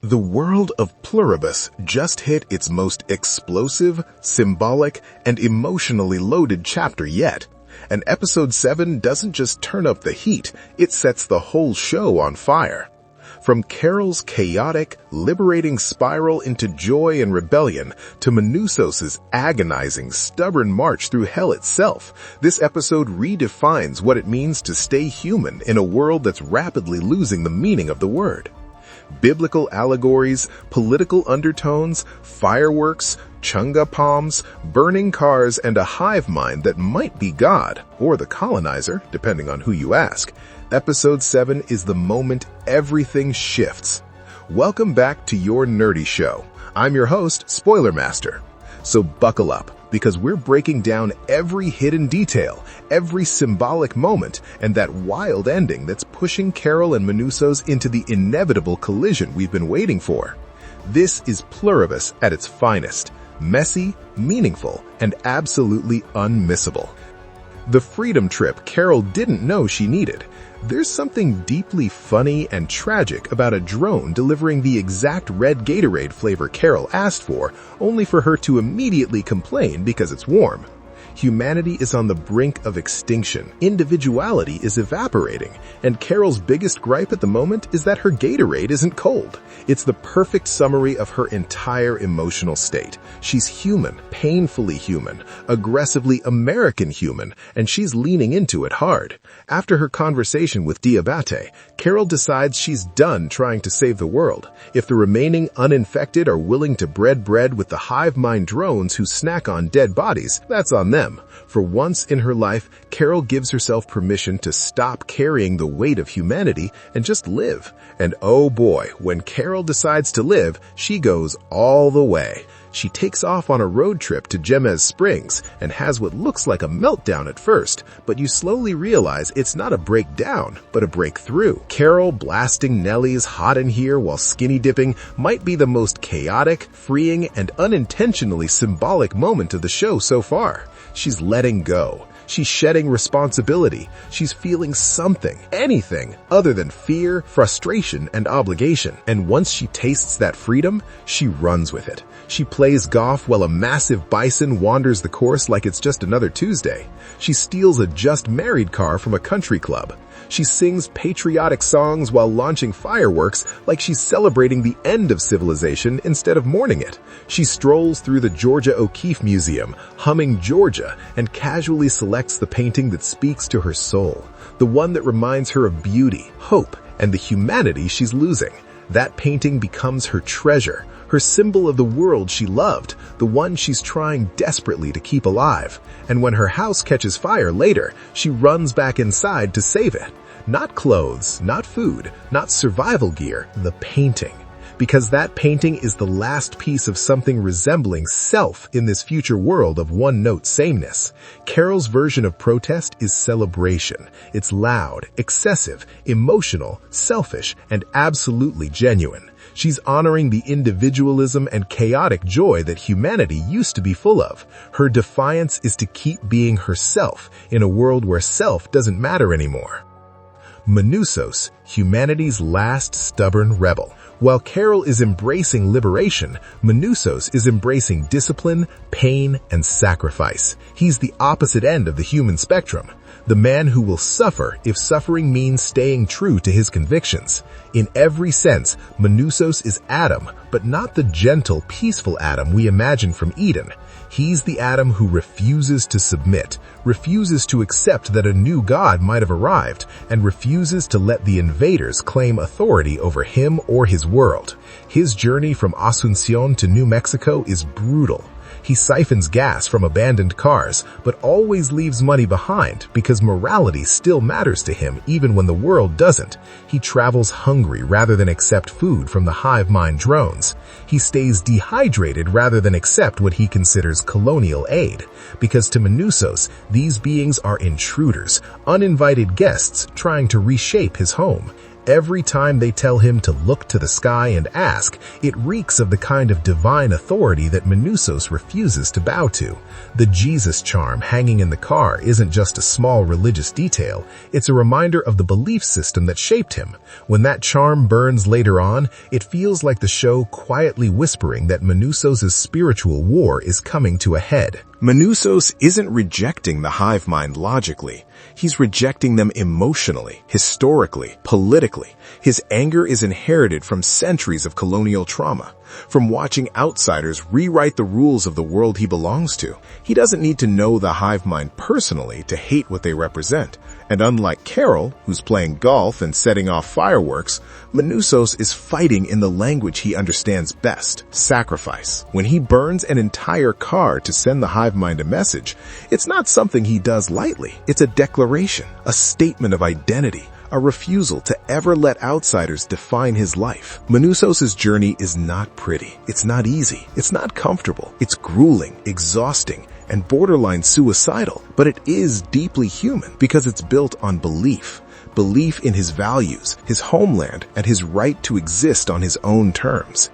The world of Pluribus just hit its most explosive, symbolic, and emotionally loaded chapter yet. And episode 7 doesn't just turn up the heat, it sets the whole show on fire. From Carol's chaotic, liberating spiral into joy and rebellion to Manousos' agonizing, stubborn march through hell itself, this episode redefines what it means to stay human in a world that's rapidly losing the meaning of the word. Biblical allegories, political undertones, fireworks, chunga palms, burning cars, and a hive mind that might be God, or the colonizer, depending on who you ask. Episode 7 is the moment everything shifts. Welcome back to your nerdy show. I'm your host, Spoiler Master. So buckle up, because we're breaking down every hidden detail, every symbolic moment, and that wild ending that's pushing Carol and Manousos into the inevitable collision we've been waiting for. This is Pluribus at its finest, messy, meaningful, and absolutely unmissable. The freedom trip Carol didn't know she needed. There's something deeply funny and tragic about a drone delivering the exact red Gatorade flavor Carol asked for, only for her to immediately complain because it's warm. Humanity is on the brink of extinction. Individuality is evaporating, and Carol's biggest gripe at the moment is that her Gatorade isn't cold. It's the perfect summary of her entire emotional state. She's human, painfully human, aggressively American human, and she's leaning into it hard. After her conversation with Diabate, Carol decides she's done trying to save the world. If the remaining uninfected are willing to bread with the Hive-Mind drones who snack on dead bodies, that's on them. For once in her life, Carol gives herself permission to stop carrying the weight of humanity and just live. And oh boy, when Carol decides to live, she goes all the way. She takes off on a road trip to Jemez Springs and has what looks like a meltdown at first, but you slowly realize it's not a breakdown, but a breakthrough. Carol blasting Nelly's Hot in Here while skinny dipping might be the most chaotic, freeing, and unintentionally symbolic moment of the show so far. She's letting go. She's shedding responsibility. She's feeling something, anything, other than fear, frustration, and obligation. And once she tastes that freedom, she runs with it. She plays golf while a massive bison wanders the course like it's just another Tuesday. She steals a just married car from a country club. She sings patriotic songs while launching fireworks like she's celebrating the end of civilization instead of mourning it. She strolls through the Georgia O'Keeffe Museum, humming Georgia, and casually selects the painting that speaks to her soul, the one that reminds her of beauty, hope, and the humanity she's losing. That painting becomes her treasure, her symbol of the world she loved, the one she's trying desperately to keep alive. And when her house catches fire later, she runs back inside to save it. Not clothes, not food, not survival gear, the painting. Because that painting is the last piece of something resembling self in this future world of one-note sameness. Carol's version of protest is celebration. It's loud, excessive, emotional, selfish, and absolutely genuine. She's honoring the individualism and chaotic joy that humanity used to be full of. Her defiance is to keep being herself in a world where self doesn't matter anymore. Manousos, humanity's last stubborn rebel. While Carol is embracing liberation, Manousos is embracing discipline, pain, and sacrifice. He's the opposite end of the human spectrum. The man who will suffer if suffering means staying true to his convictions. In every sense, Manousos is Adam, but not the gentle, peaceful Adam we imagine from Eden. He's the Adam who refuses to submit, refuses to accept that a new God might have arrived, and refuses to let the invaders claim authority over him or his world. His journey from Asunción to New Mexico is brutal. He siphons gas from abandoned cars, but always leaves money behind because morality still matters to him even when the world doesn't. He travels hungry rather than accept food from the Hive-Mind drones. He stays dehydrated rather than accept what he considers colonial aid, because to Manousos, these beings are intruders, uninvited guests trying to reshape his home. Every time they tell him to look to the sky and ask, it reeks of the kind of divine authority that Manousos refuses to bow to. The Jesus charm hanging in the car isn't just a small religious detail, it's a reminder of the belief system that shaped him. When that charm burns later on, it feels like the show quietly whispering that Manousos' spiritual war is coming to a head. Manousos isn't rejecting the hive mind logically. He's rejecting them emotionally, historically, politically. His anger is inherited from centuries of colonial trauma, from watching outsiders rewrite the rules of the world he belongs to. He doesn't need to know the hive mind personally to hate what they represent. And unlike Carol, who's playing golf and setting off fireworks, Manousos is fighting in the language he understands best, sacrifice. When he burns an entire car to send the hive mind a message, it's not something he does lightly. It's a declaration, a statement of identity, a refusal to ever let outsiders define his life. Manousos' journey is not pretty. It's not easy. It's not comfortable. It's grueling, exhausting, and borderline suicidal. But it is deeply human because it's built on belief. Belief in his values, his homeland, and his right to exist on his own terms.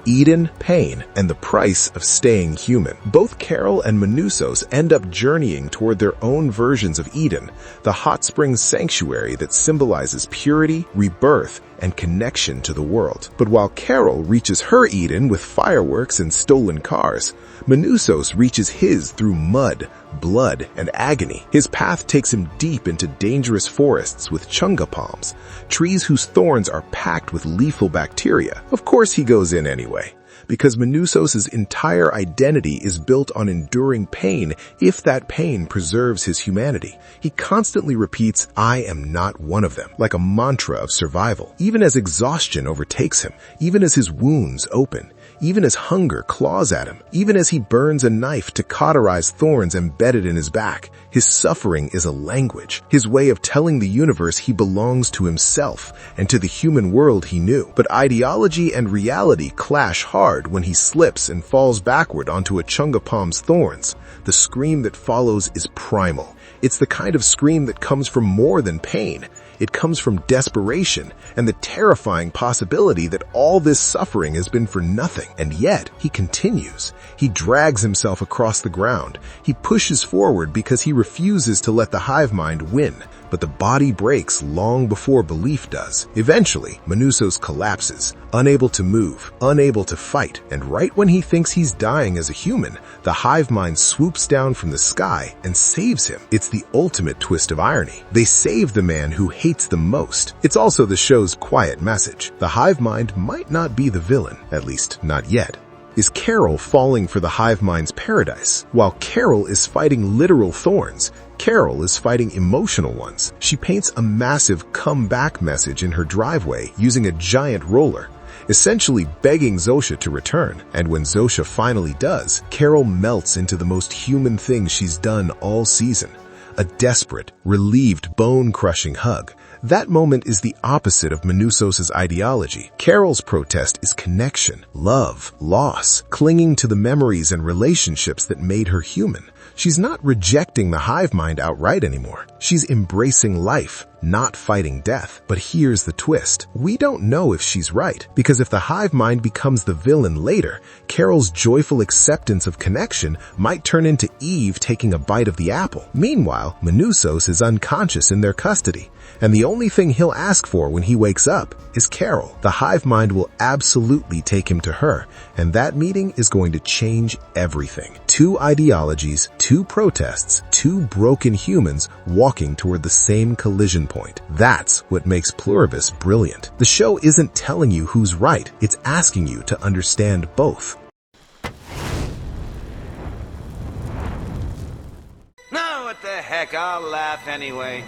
Eden, pain, and the price of staying human. Both Carol and Manousos end up journeying toward their own versions of Eden, the hot spring sanctuary that symbolizes purity, rebirth, and connection to the world. But while Carol reaches her Eden with fireworks and stolen cars, Manousos reaches his through mud, blood, and agony. His path takes him deep into dangerous forests with chunga palms, trees whose thorns are packed with lethal bacteria. Of course he goes in anyway, because Manousos' entire identity is built on enduring pain if that pain preserves his humanity. He constantly repeats, "I am not one of them," like a mantra of survival, even as exhaustion overtakes him, even as his wounds open, even as hunger claws at him, even as he burns a knife to cauterize thorns embedded in his back. His suffering is a language, his way of telling the universe he belongs to himself and to the human world he knew. But ideology and reality clash hard when he slips and falls backward onto a chunga palm's thorns. The scream that follows is primal. It's the kind of scream that comes from more than pain. It comes from desperation and the terrifying possibility that all this suffering has been for nothing. And yet, he continues. He drags himself across the ground. He pushes forward because he refuses to let the hive mind win. But the body breaks long before belief does. Eventually, Manousos collapses, unable to move, unable to fight, and right when he thinks he's dying as a human, the hive mind swoops down from the sky and saves him. It's the ultimate twist of irony. They save the man who hates them most. It's also the show's quiet message. The hive mind might not be the villain, at least not yet. Is Carol falling for the hive mind's paradise? While Carol is fighting literal thorns, Carol is fighting emotional ones. She paints a massive come-back message in her driveway using a giant roller, essentially begging Zosha to return. And when Zosha finally does, Carol melts into the most human thing she's done all season. A desperate, relieved, bone-crushing hug. That moment is the opposite of Manousos' ideology. Carol's protest is connection, love, loss, clinging to the memories and relationships that made her human. She's not rejecting the hive mind outright anymore. She's embracing life, not fighting death. But here's the twist. We don't know if she's right, because if the hive mind becomes the villain later, Carol's joyful acceptance of connection might turn into Eve taking a bite of the apple. Meanwhile, Manousos is unconscious in their custody, and the only thing he'll ask for when he wakes up is Carol. The hive mind will absolutely take him to her, and that meeting is going to change everything. Two ideologies, two protests, two broken humans walking toward the same collision point. That's what makes Pluribus brilliant. The show isn't telling you who's right, it's asking you to understand both. No, what the heck, I'll laugh anyway.